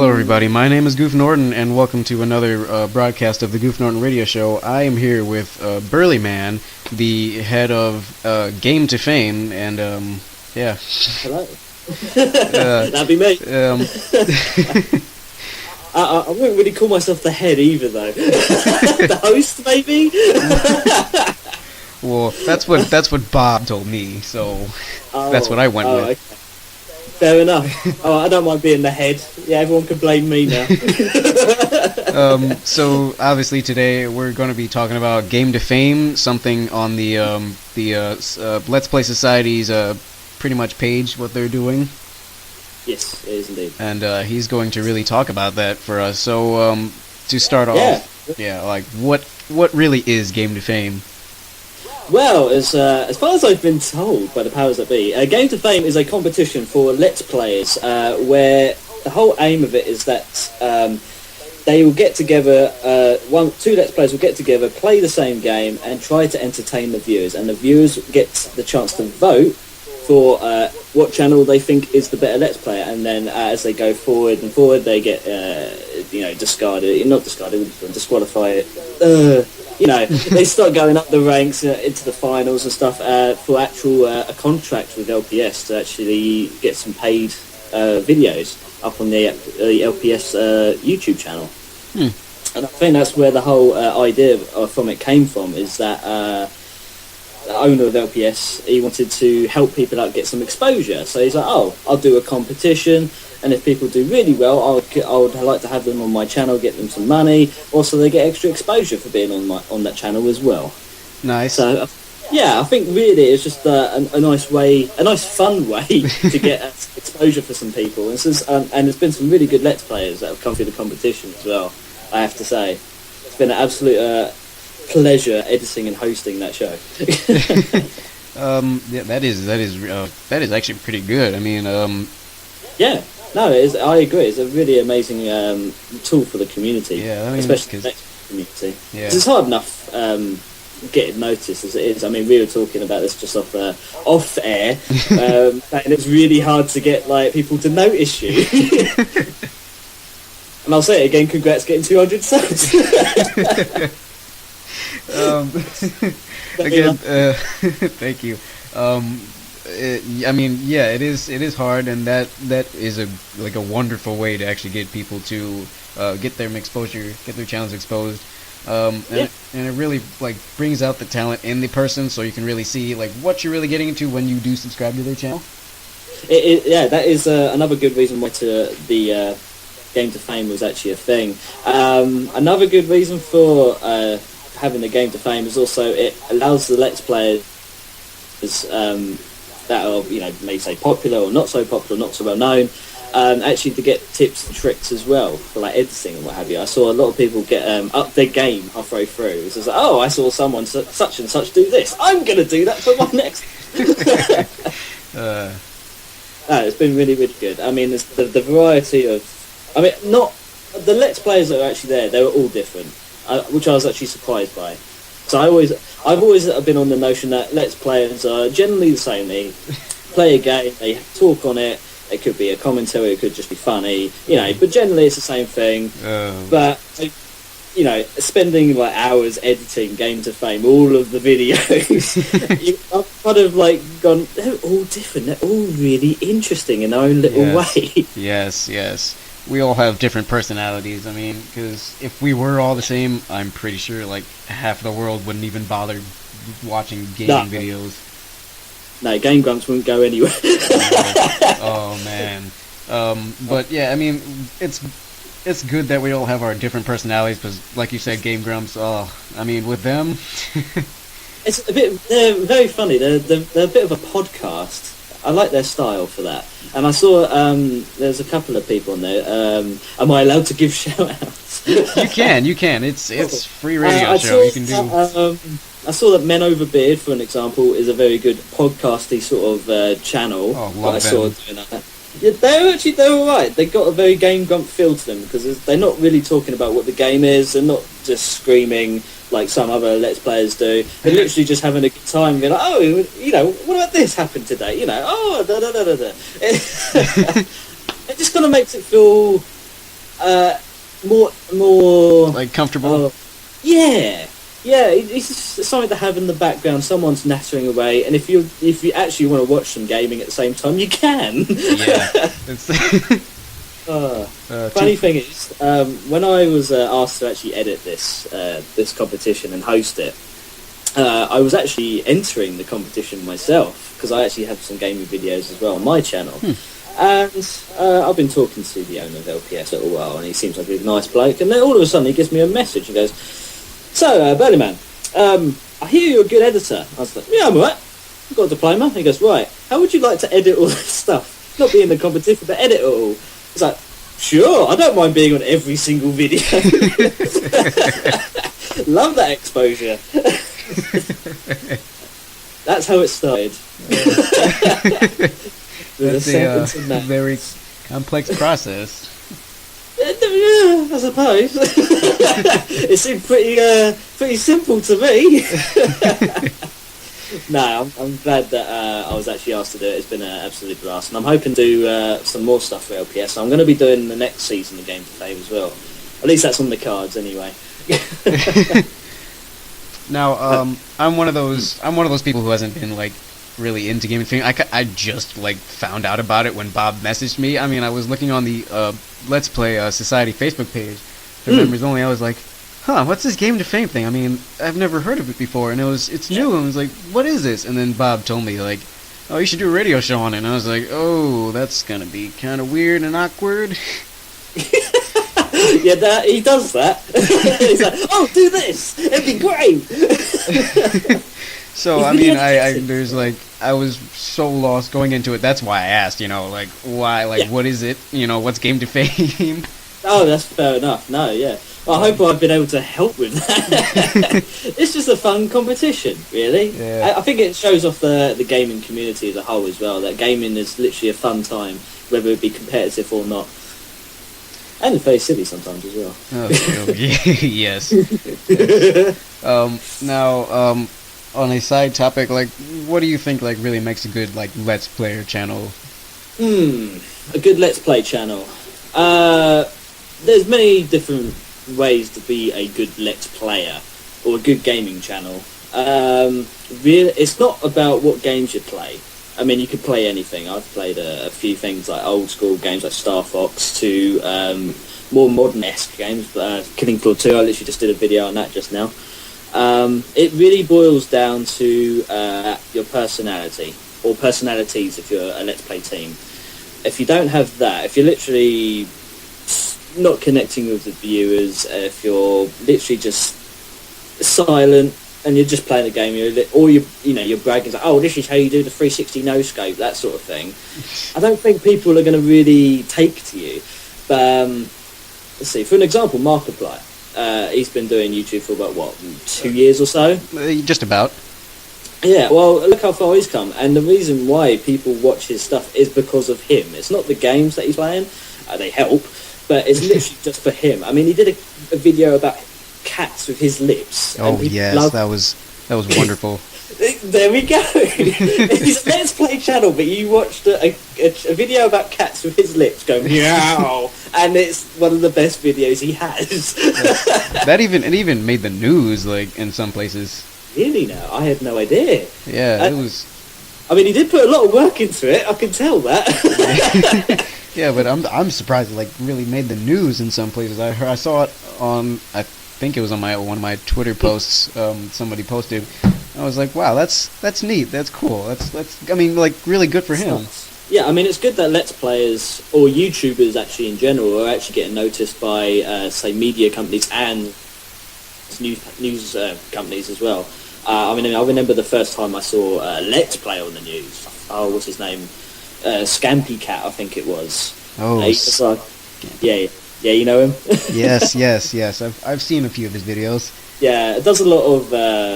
Hello, everybody. My name is GoofNorton, and welcome to another broadcast of the GoofNorton Radio Show. I am here with Burlyman, the head of Game to Fame, and yeah. Hello. That'd be me. I wouldn't really call myself the head either, though. The host, maybe. Well, that's what Bob told me, so that's what I went with. Okay. Fair enough. I don't mind being the head. Yeah, everyone can blame me now. So obviously today we're going to be talking about Game to Fame, something on the Let's Play Society's pretty much page, what they're doing. Yes, it is indeed. And he's going to really talk about that for us. So to start off, like what really is Game to Fame? Well, as far as I've been told by the powers that be, Game to Fame is a competition for Let's Players, where the whole aim of it is that they will get together, two Let's Players will get together, play the same game, and try to entertain the viewers. And the viewers get the chance to vote for what channel they think is the better Let's Player. And then as they go forward and forward, they get, discarded, disqualified. They start going up the ranks into the finals and stuff for actual a contract with LPS to actually get some paid videos up on the LPS YouTube channel. And I think that's where the whole idea from it came from, is that the owner of LPS, he wanted to help people out get some exposure. So he's like, I'll do a competition, and if people do really well, I would like to have them on my channel, get them some money. Also, they get extra exposure for being on that channel as well. Nice. So, I think really it's just a nice way, a nice fun way to get exposure for some people. And there's been some really good Let's Players that have come through the competition as well, I have to say. It's been an absolute pleasure editing and hosting that show. That is actually pretty good. I mean, yeah. No, I agree. It's a really amazing tool for the community, especially the next community. Yeah. It's hard enough getting noticed as it is. I mean, we were talking about this just off air, and it's really hard to get people to notice you. And I'll say it again: congrats, getting 200 subs. Again, thank you. It is hard, and that is a wonderful way to actually get people to get their exposure, get their channels exposed, and it really brings out the talent in the person, so you can really see what you're really getting into when you do subscribe to their channel. That is another good reason why the Game to Fame was actually a thing. Another good reason for having the Game to Fame is also it allows the Let's Players that are, may say popular or not so popular, not so well known, actually to get tips and tricks as well for editing and what have you. I saw a lot of people get up their game halfway through. It's just I saw someone such and such do this. I'm going to do that for my next. It's been really, really good. I mean, the variety of. I mean, not the Let's Players that are actually there. They were all different, which I was actually surprised by. So I've always been on the notion that Let's Players are generally the same. They play a game, they talk on it. It could be a commentary, it could just be funny, But generally, it's the same thing. But spending hours editing Game to Fame, all of the videos, I've kind of gone. They're all different. They're all really interesting in their own little way. Yes. We all have different personalities. I mean, because if we were all the same, I'm pretty sure half the world wouldn't even bother watching gaming videos. No, Game Grumps wouldn't go anywhere. Oh man. But yeah, I mean, it's good that we all have our different personalities. Because, like you said, Game Grumps. I mean, with them, it's a bit. They're very funny. They're a bit of a podcast. I like their style for that. And I saw there's a couple of people on there. Am I allowed to give shout-outs? You can. It's free radio show. You can do. I saw that Men Over Beard, for an example, is a very good podcasty sort of channel. Oh, love I saw doing that. Yeah, they're alright. They got a very Game Grump feel to them because they're not really talking about what the game is. They're not just screaming like some other Let's Players do. They're literally just having a good time, being like, what about this happened today? It just kind of makes it feel more like comfortable. Yeah, it's just something to have in the background. Someone's nattering away, and if you actually want to watch some gaming at the same time, you can. Yeah. Funny thing is, when I was asked to actually edit this competition and host it, I was actually entering the competition myself because I actually have some gaming videos as well on my channel. And I've been talking to the owner of LPS a little while, and he seems like a really nice bloke. And then all of a sudden, he gives me a message and goes, "So, Burlyman, I hear you're a good editor." I was like, "Yeah, I'm alright. I've got a diploma." He goes, "Right, how would you like to edit all this stuff? Not be in the competition, but edit it all." It's like, "Sure, I don't mind being on every single video." Love that exposure. That's how it started. That's a very complex process. I suppose. It seemed pretty simple to me. No, I'm glad that I was actually asked to do it. It's been an absolute blast, and I'm hoping to do some more stuff for LPS. I'm going to be doing the next season of Game to Fame as well. At least that's on the cards, anyway. Now, I'm one of those people who hasn't been like really into gaming thing. I just like found out about it when Bob messaged me. I mean, I was looking on the Let's Play Society Facebook page for members only. I was like, huh, what's this Game to Fame thing? I mean, I've never heard of it before, and it's new. And I was like, what is this? And then Bob told me like, oh, you should do a radio show on it. And I was like, oh, that's gonna be kind of weird and awkward. Yeah, he does that. He's like, oh, do this. It'd be great. So I mean, I was so lost going into it. That's why I asked, like why, what is it? What's Game to Fame? Oh, that's fair enough. No, yeah. Well, I hope I've been able to help with that. It's just a fun competition, really. Yeah. I think it shows off the gaming community as a whole as well. That gaming is literally a fun time, whether it be competitive or not. And very silly sometimes as well. Oh, yes. Now, on a side topic, what do you think, really makes a good, Let's Player channel? A good Let's Play channel. There's many different ways to be a good Let's Player or a good gaming channel. It's not about what games you play. I mean, you could play anything. I've played a few things like old school games like Star Fox to more modern-esque games. Killing Floor 2, I literally just did a video on that just now. It really boils down to your personality, or personalities if you're a Let's Play team. If you don't have that, if you're literally not connecting with the viewers, if you're literally just silent, and you're just playing the game, you're bragging like, oh, this is how you do the 360 no scope, that sort of thing. I don't think people are going to really take to you. But let's see, for an example, Markiplier, he's been doing YouTube for about 2 years or so. Just about. Yeah, well, look how far he's come, and the reason why people watch his stuff is because of him. It's not the games that he's playing; they help, but it's literally just for him. I mean, he did a video about cats with his lips. Oh yes, that was wonderful. There we go. It's a Let's Play channel, but you watched a video about cats with his lips going meow, and it's one of the best videos he has. It even made the news, in some places. Really? Now I had no idea. Yeah, it was. I mean, he did put a lot of work into it. I can tell that. Yeah, but I'm surprised it really made the news in some places. I saw it on, I think it was on one of my Twitter posts. Somebody posted. I was like, wow, that's neat. That's cool. That's I mean, really good for him. Yeah, I mean, it's good that Let's Players or YouTubers actually in general are actually getting noticed by say media companies and news companies as well. I mean, I remember the first time I saw Let's Play on the news. Oh, what's his name? Scampy Cat, I think it was. Oh, yeah, you know him. yes. I've seen a few of his videos. Yeah, it does a lot of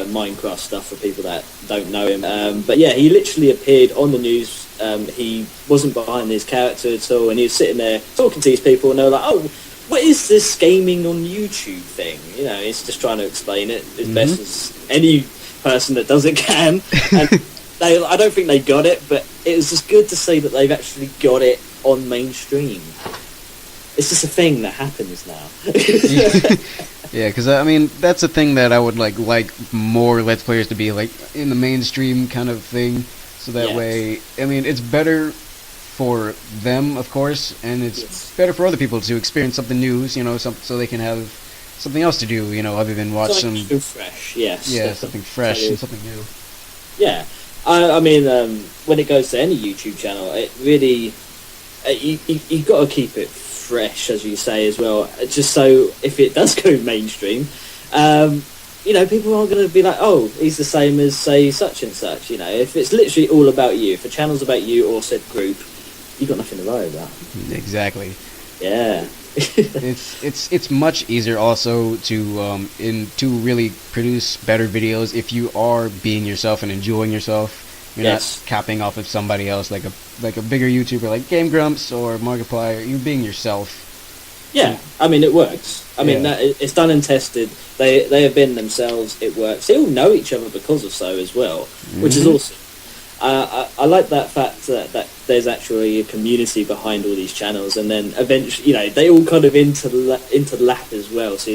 Minecraft stuff for people that don't know him. But yeah, he literally appeared on the news. He wasn't behind his character at all, and he was sitting there talking to these people, and they were like, "Oh, what is this gaming on YouTube thing?" He's just trying to explain it as best as any person that does it can. And I don't think they got it, but it was just good to see that they've actually got it on mainstream. it's just a thing that happens now. Yeah, because I mean that's a thing that I would like more Let's Players to be like in the mainstream kind of thing, so that way, I mean, it's better for them, of course, and it's better for other people to experience something new, so they can have something else to do, other than watch something fresh. Yes, yeah, something fresh and something new. Yeah, I mean, when it goes to any YouTube channel, it really you've got to keep it fresh, as you say, as well, just so if it does go mainstream, people aren't going to be like, oh, he's the same as, say, such and such. If it's literally all about you, if a channel's about you or said group, you've got nothing to worry about. Exactly. Yeah. it's much easier also to really produce better videos if you are being yourself and enjoying yourself. You're not copying off of somebody else, like a bigger YouTuber like Game Grumps or Markiplier. You're being yourself. Yeah, I mean, it works. I mean, it's done and tested. They have been themselves. It works. They all know each other because of so as well, which is awesome. I like that fact that there's actually a community behind all these channels, and then eventually, they all kind of interlap as well. So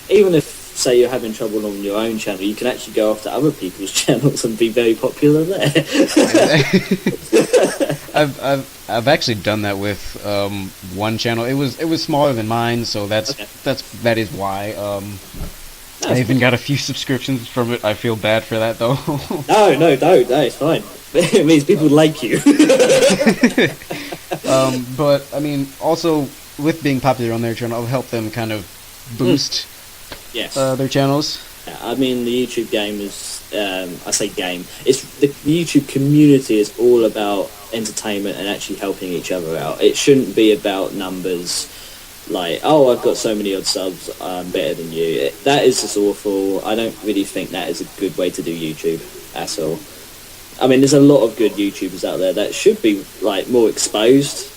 even if, say, you're having trouble on your own channel, you can actually go off to other people's channels and be very popular there. I've actually done that with one channel. It was smaller than mine, so that is why. I even got a few subscriptions from it. I feel bad for that though. No, don't. No, it's fine. It means people like you. But I mean, also with being popular on their channel, I'll help them kind of boost their channels. I mean, the YouTube game is, I say game, it's the YouTube community is all about entertainment and actually helping each other out. It shouldn't be about numbers, like, oh, I've got so many odd subs, I'm better than you. That is just awful. I don't really think that is a good way to do YouTube at all. I mean, there's a lot of good YouTubers out there that should be, like, more exposed.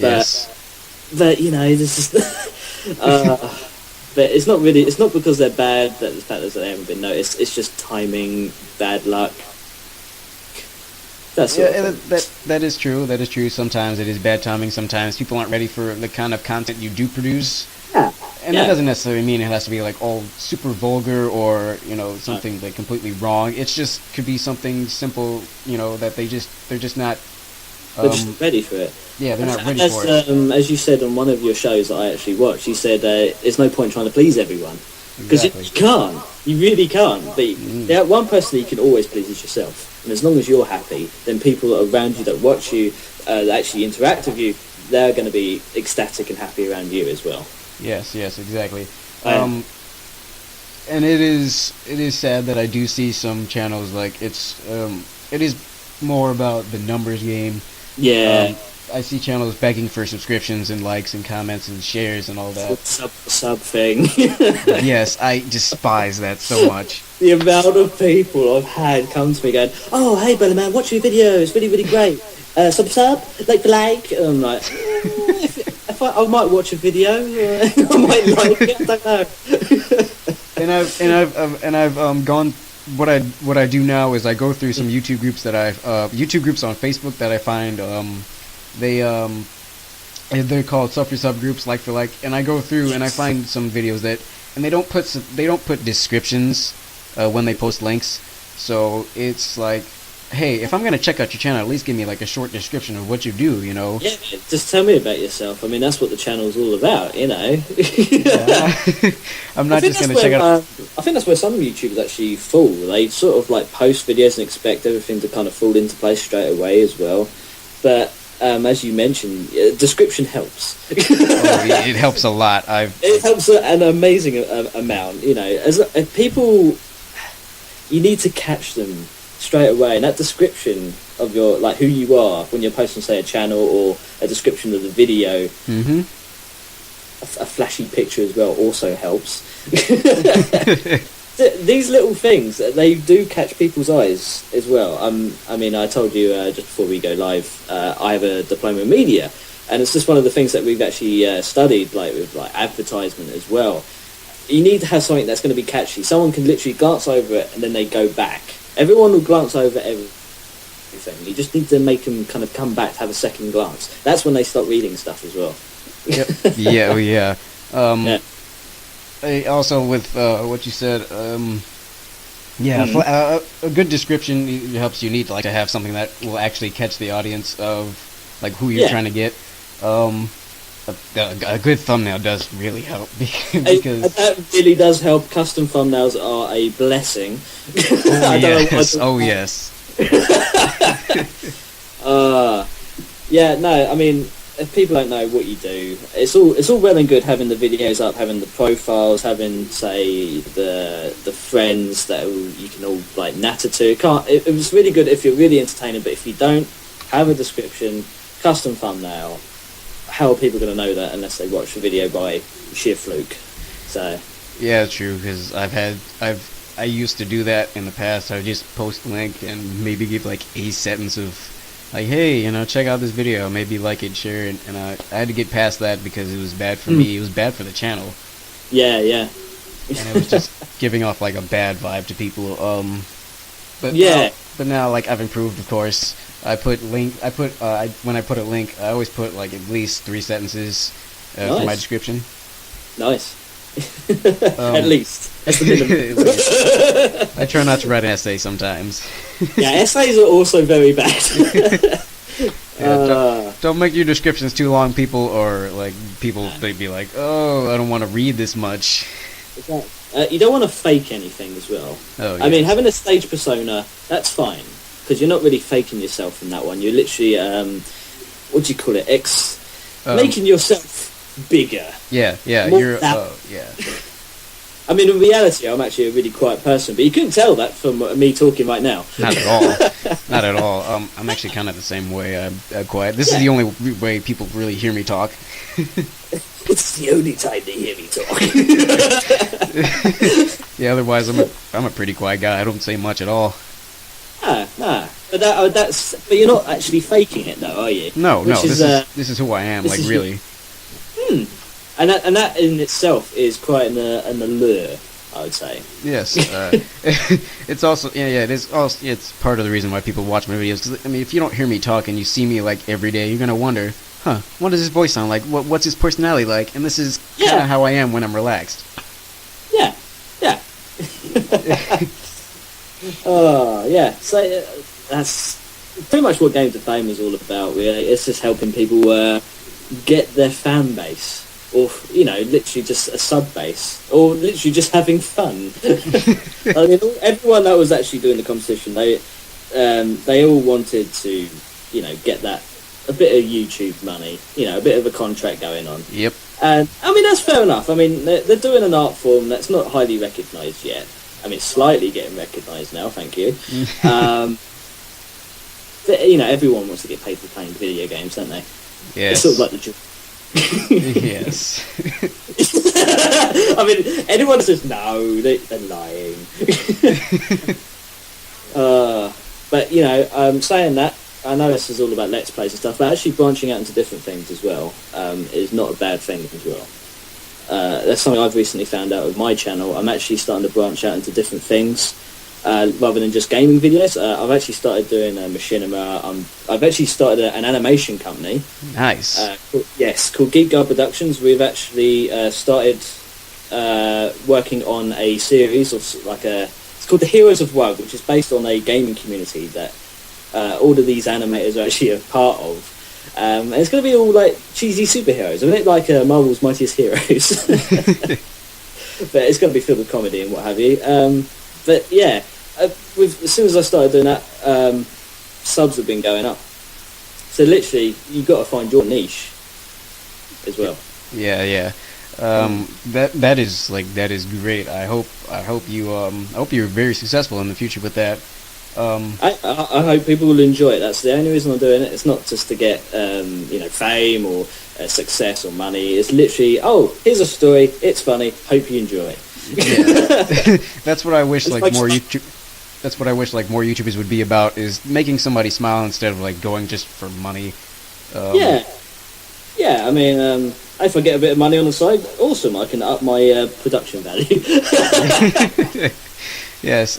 But, this is... but it's not because they're bad that the fact that they haven't been noticed. It's just timing, bad luck. That is true. That is true. Sometimes it is bad timing. Sometimes people aren't ready for the kind of content you do produce. Yeah. And that doesn't necessarily mean it has to be like all super vulgar or something like completely wrong. It's just could be something simple, that they're just not. They're just ready for it. Yeah, they're not ready for it. As you said on one of your shows that I actually watched, you said there's no point trying to please everyone. Because you can't. You really can't. But one person that you can always please is yourself. And as long as you're happy, then people around you that watch you, that actually interact with you, they're going to be ecstatic and happy around you as well. Yes, exactly. And it is sad that I do see some channels like it is more about the numbers game. Yeah. I see channels begging for subscriptions and likes and comments and shares and all that. Sub thing. Yes, I despise that so much. The amount of people I've had come to me going, "Oh, hey, Burlyman, watch your video. It's really, really great. Sub, like the like." And I'm like, if I might watch a video. I might like it. I don't know. and I've gone. What I do now is I go through some YouTube groups YouTube groups on Facebook that I find they're called sub for sub groups, like for like, and I go through and I find some videos and they don't put descriptions when they post links, so it's like, hey, if I'm gonna check out your channel, at least give me like a short description of what you do, Yeah, just tell me about yourself. I mean, that's what the channel's all about, Yeah. I'm not just gonna check out. I think that's where some YouTubers actually fall. They sort of like post videos and expect everything to kind of fall into place straight away as well. But as you mentioned, description helps. It helps a lot. It helps an amazing amount. As people, you need to catch them straight away, and that description of your, like, who you are when you're posting, say, a channel, or a description of the video, a flashy picture as well also helps. These little things, they do catch people's eyes as well. I mean, I told you just before we go live, I have a diploma in media, and it's just one of the things that we've actually studied, like with like advertisement as well. You need to have something that's going to be catchy. Someone can literally glance over it and then they go back. Everyone will glance over everything. You just need to make them kind of come back to have a second glance. That's when they start reading stuff as well. Yep. Yeah. Oh yeah. Yeah. Also with what you said, yeah, a good description helps. You need to have something that will actually catch the audience of who you're Yeah. trying to get. A good thumbnail does really help because That really does help. Custom thumbnails are a blessing. oh I don't know yes, what oh yes, yeah, no, I mean, if people don't know what you do, it's all well and good having the videos up, having the profiles, having, say, the friends that you can all natter to. It was really good if you're really entertaining, but if you don't have a description, custom thumbnail, how are people going to know that unless they watch the video by sheer fluke? So yeah, true. Because I used to do that in the past. I would just post a link and maybe give a sentence of hey, check out this video, maybe like it, share it, and I had to get past that because it was bad for me. It was bad for the channel. yeah. And it was just giving off a bad vibe to people. But Yeah. but now I've improved, of course. When I put a link, I always put at least 3 sentences for my Nice. description. Nice. At least. That's the minimum. I try not to write an essay sometimes. Yeah, essays are also very bad. Yeah, don't make your descriptions too long, people, or they'd be like, oh, I don't want to read this much. You don't want to fake anything as well. Oh, I mean, yes. having a stage persona, that's fine, because you're not really faking yourself in that one. You're literally, what do you call it, making yourself bigger. Yeah, More you're, that- yeah. I mean, in reality, I'm actually a really quiet person, but you couldn't tell that from me talking right now. Not at all. Not at all. I'm actually kind of the same way. I'm quiet. This is the only way people really hear me talk. It's the only time they hear me talk. Yeah, otherwise I'm a pretty quiet guy. I don't say much at all. Nah. But but you're not actually faking it, though, are you? No, Which this is who I am. this is Really. And that in itself is quite an allure, I would say. Yes. It's also it is also it's part of the reason why people watch my videos. 'Cause, I mean, if you don't hear me talk and you see me every day, you're gonna wonder, what does his voice sound like? What's his personality like? And this is kind of how I am when I'm relaxed. Yeah. Oh, yeah. So that's pretty much what Game to Fame is all about, really. It's just helping people get their fan base, or literally just a sub base, or literally just having fun. I mean, everyone that was actually doing the competition, they all wanted to, get that a bit of YouTube money, a bit of a contract going on. Yep. And I mean, that's fair enough. I mean, they're doing an art form that's not highly recognised yet. I mean, slightly getting recognised now, thank you. But, everyone wants to get paid for playing video games, don't they? Yes. It's sort of like the job. Yes. I mean, anyone says no, they're lying. But saying that, I know this is all about Let's Plays and stuff, but actually branching out into different things as well is not a bad thing as well. That's something I've recently found out with my channel. I'm actually starting to branch out into different things rather than just gaming videos. I've actually started doing machinima. I've actually started an animation company. Nice. Called Geek Guard Productions. We've actually started working on a series of it's called The Heroes of WUG, which is based on a gaming community that all of these animators are actually a part of. And it's going to be all cheesy superheroes, a bit like Marvel's Mightiest Heroes. But it's going to be filled with comedy and what have you. But yeah, as soon as I started doing that, subs have been going up. So literally, you've got to find your niche as well. Yeah. That is great. I hope you're very successful in the future with that. I hope people will enjoy it. That's the only reason I'm doing it. It's not just to get fame or success or money. It's literally, here's a story. It's funny. Hope you enjoy it. Yeah. That's what I wish It's more YouTube. That's what I wish more YouTubers would be about, is making somebody smile instead of going just for money. Yeah. I mean, if I get a bit of money on the side, awesome. I can up my production value. Yes.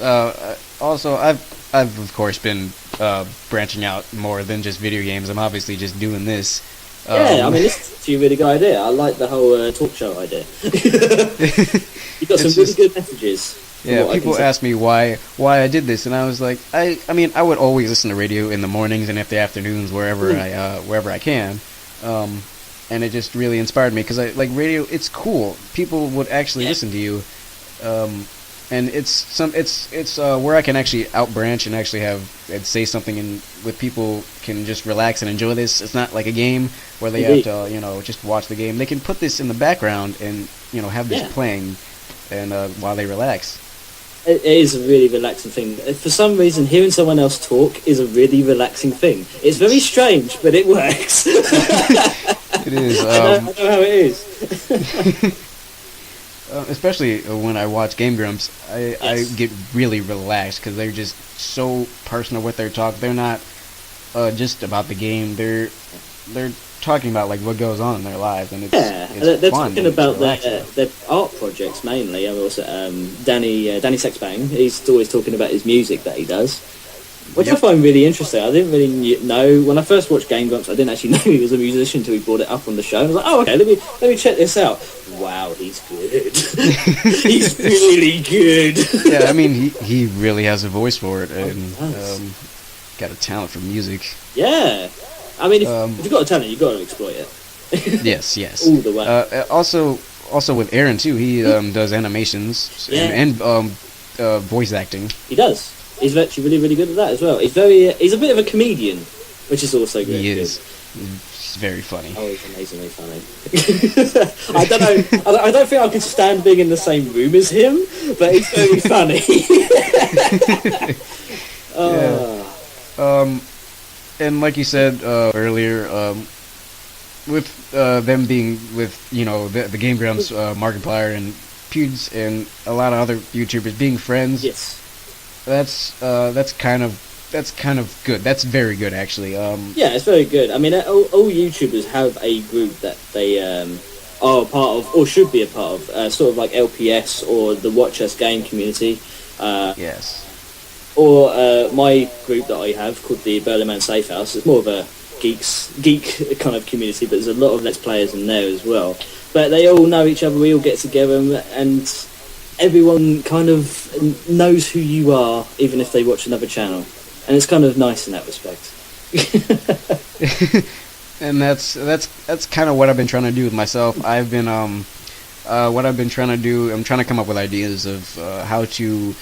Also, I've of course been branching out more than just video games. I'm obviously just doing this Yeah, I mean, this is actually a really good idea. I like the whole talk show idea. You've got some really good messages. Yeah, people ask me why I did this, and I was like, I mean, I would always listen to radio in the mornings and the afternoons wherever I can, and it just really inspired me because I like radio. It's cool. People would actually listen to you, and it's where I can actually outbranch and actually and say something, and with people can just relax and enjoy this. It's not like a game where they have to just watch the game. They can put this in the background and have this playing, and while they relax. It is a really relaxing thing. For some reason, hearing someone else talk is a really relaxing thing. It's very strange, but it works. It is. I know how it is. Especially when I watch Game Grumps, I get really relaxed because they're just so personal with their talk. They're not just about the game. They're talking about like what goes on in their lives, and it's they're fun. Talking about their art projects mainly. I mean, also Danny Sexbang. He's always talking about his music that he does, which I find really interesting. I didn't really know when I first watched Game Grumps. I didn't actually know he was a musician until he brought it up on the show. I was like, oh, okay, let me check this out. Wow, he's good. He's really good. Yeah, I mean, he really has a voice for it, and got a talent for music. Yeah. I mean, if you've got a talent, you've got to exploit it. Yes. All the way. Also with Aaron too, he does animations and voice acting. He does. He's actually really, really good at that as well. He's a bit of a comedian, which is also good. He is. He's very funny. Oh, he's amazingly funny. I don't know. I don't think I could stand being in the same room as him, but he's very funny. And like you said earlier, with them being with the Game Grumps, Markiplier and Pewds and a lot of other YouTubers being friends. Yes, that's kind of good. That's very good, actually. Yeah, it's very good. I mean, all YouTubers have a group that they are a part of or should be a part of, sort of like LPS or the Watch Us Game community. Yes. Or my group that I have called the Burlyman Safe House. It's more of a geek kind of community, but there's a lot of Let's Players in there as well. But they all know each other, we all get together, and everyone kind of knows who you are, even if they watch another channel. And it's kind of nice in that respect. And that's kind of what I've been trying to do with myself. I've been what I've been trying to do, I'm trying to come up with ideas of how to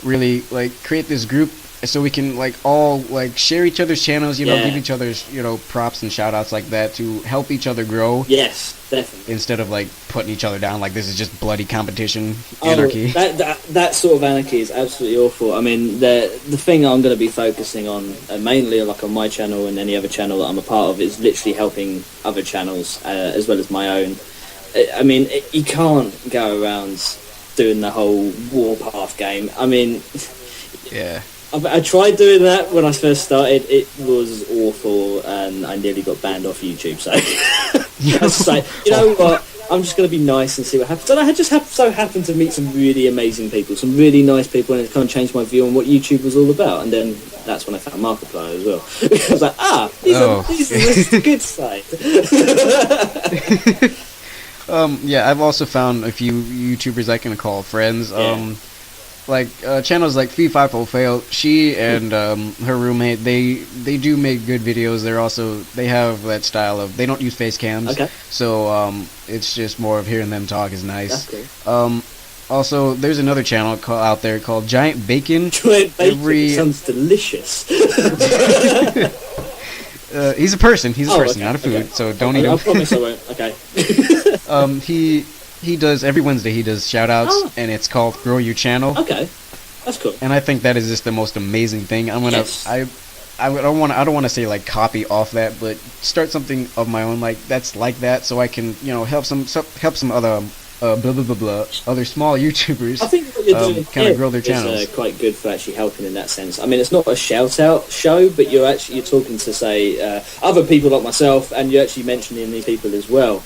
really like create this group so we can like all like share each other's channels, give each other's props and shout outs like that to help each other grow. Yes, definitely. Instead of like putting each other down like this is just bloody competition, anarchy. That sort of anarchy is absolutely awful. I mean, the thing I'm going to be focusing on mainly like on my channel and any other channel that I'm a part of is literally helping other channels as well as my own. I mean, you can't go around doing the whole Warpath game. I mean, yeah. I tried doing that when I first started. It was awful, and I nearly got banned off YouTube. So I was like, you know what? I'm just going to be nice and see what happens. And I just so happened to meet some really amazing people, some really nice people, and it kind of changed my view on what YouTube was all about. And then that's when I found Markiplier as well. I was like, this is the good side. Yeah, I've also found a few YouTubers I can call friends. Like channels like Fee Fi Fo Fail. She and her roommate, they do make good videos. They have that style of, they don't use face cams. Okay. So it's just more of hearing them talk is nice. That's cool. Also, there's another channel out there called Giant Bacon. Giant Bacon sounds delicious. He's a person. He's a person, not a food. So don't eat him. I promise I won't. Okay. He does every Wednesday. He does shout outs, and it's called Grow Your Channel. Okay, that's cool. And I think that is just the most amazing thing. I'm gonna. Yes. I don't want to say like copy off that, but start something of my own that's like that, so I can help some other other small YouTubers. I think what you're doing kind of grow their channels. Is quite good for actually helping in that sense. I mean, it's not a shout out show, but you're talking to say other people like myself, and you're actually mentioning these people as well.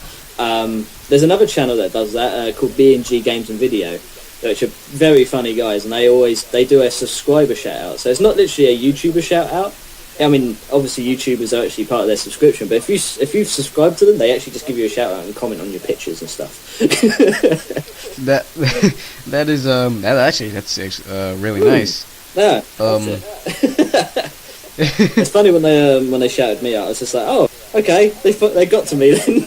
There's another channel that does that called B&G Games and Video, which are very funny guys, and they do a subscriber shout out. So it's not literally a YouTuber shout out, I mean, obviously YouTubers are actually part of their subscription, but if you subscribe to them, they actually just give you a shout out and comment on your pictures and stuff. That that's really nice. Yeah. It's funny when they shouted me out. I was just like, oh, okay, they got to me then.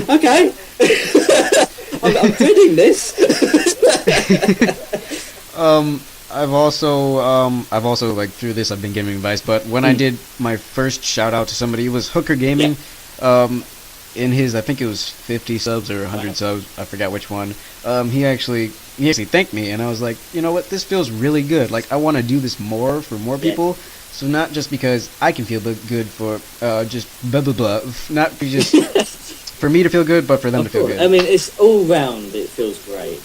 Okay, I'm reading this. I've also like through this I've been giving advice, but when I did my first shout out to somebody, it was Hooker Gaming. In his, I think it was 50 subs or 100 subs, I forgot which one. He actually thanked me, and I was like, you know what, this feels really good. Like, I want to do this more for more people. So not just because I can feel good for just blah blah blah, not just for me to feel good, but for them to feel good. I mean, it's all round. It feels great.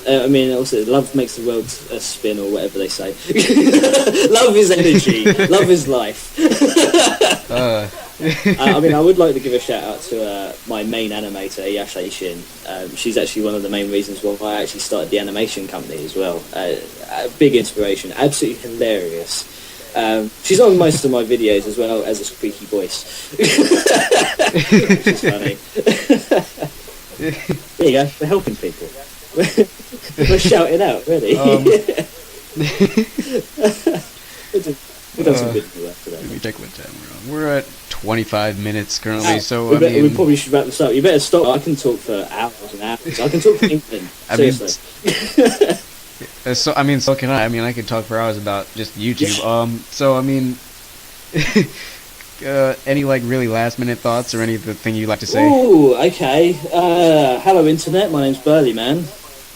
I mean, also, love makes the world spin, or whatever they say. Love is energy. Love is life. I mean, I would like to give a shout out to my main animator, Yashay Shin. She's actually one of the main reasons why I actually started the animation company as well. A big inspiration, absolutely hilarious. She's on most of my videos as well as a squeaky voice. Which is funny. There you go, we're helping people. We're shouting out, really. We've done some good work today. Let me check what time we're on. We're at 25 minutes currently, so we probably should wrap this up. You better stop. I can talk for hours and hours. I can talk for England. Seriously. So can I. I mean, I could talk for hours about just YouTube. So I mean, any like really last minute thoughts or anything you'd like to say? Ooh, okay. Hello, internet. My name's Burlyman.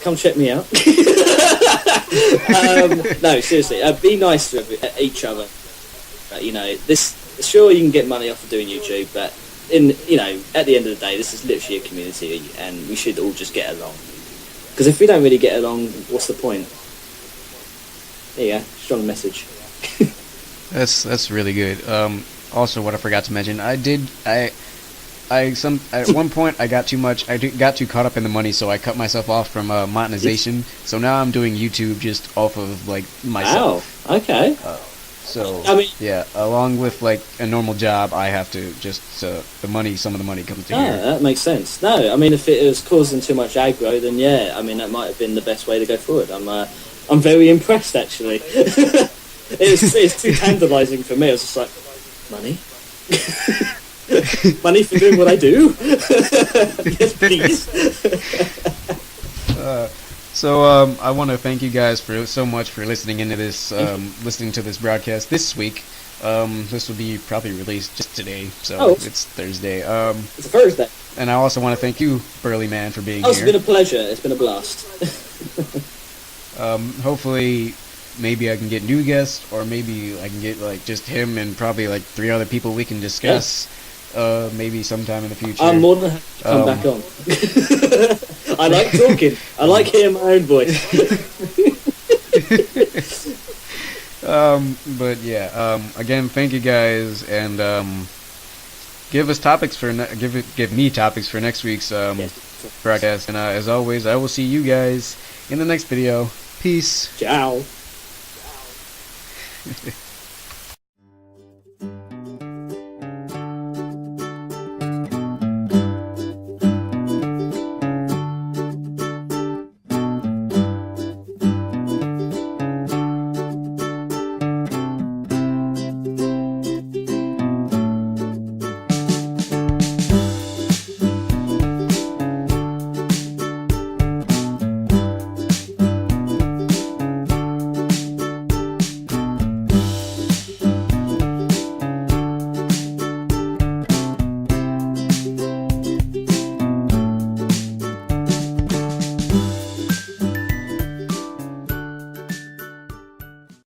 Come check me out. No, seriously. Be nice to each other. You know, sure you can get money off of doing YouTube, but at the end of the day, this is literally a community, and we should all just get along. Because if we don't really get along, what's the point? There you go, strong message. That's really good. Also, what I forgot to mention, at one point I got too caught up in the money, so I cut myself off from monetization. So now I'm doing YouTube just off of like myself. Wow. Okay. So I mean, yeah, along with like a normal job, I have to just some of the money comes to here. That makes sense. No, I mean, if it was causing too much aggro, then yeah, I mean that might have been the best way to go forward. I'm very impressed actually. It's too tantalising for me. I was just like, money, money for doing what I do. Yes, please. So I want to thank you guys so much for listening into this, listening to this broadcast this week. This will be probably released just today, so it's Thursday. It's a Thursday. And I also want to thank you, Burlyman, for being here. It's been a pleasure. It's been a blast. Hopefully, maybe I can get new guests, or maybe I can get like just him and probably like 3 other people we can discuss. Maybe sometime in the future. I'm more than happy to come back on. I like talking. I like hearing my own voice. But yeah, again, thank you guys, and give me topics for next week's broadcast. And as always, I will see you guys in the next video. Peace. Ciao.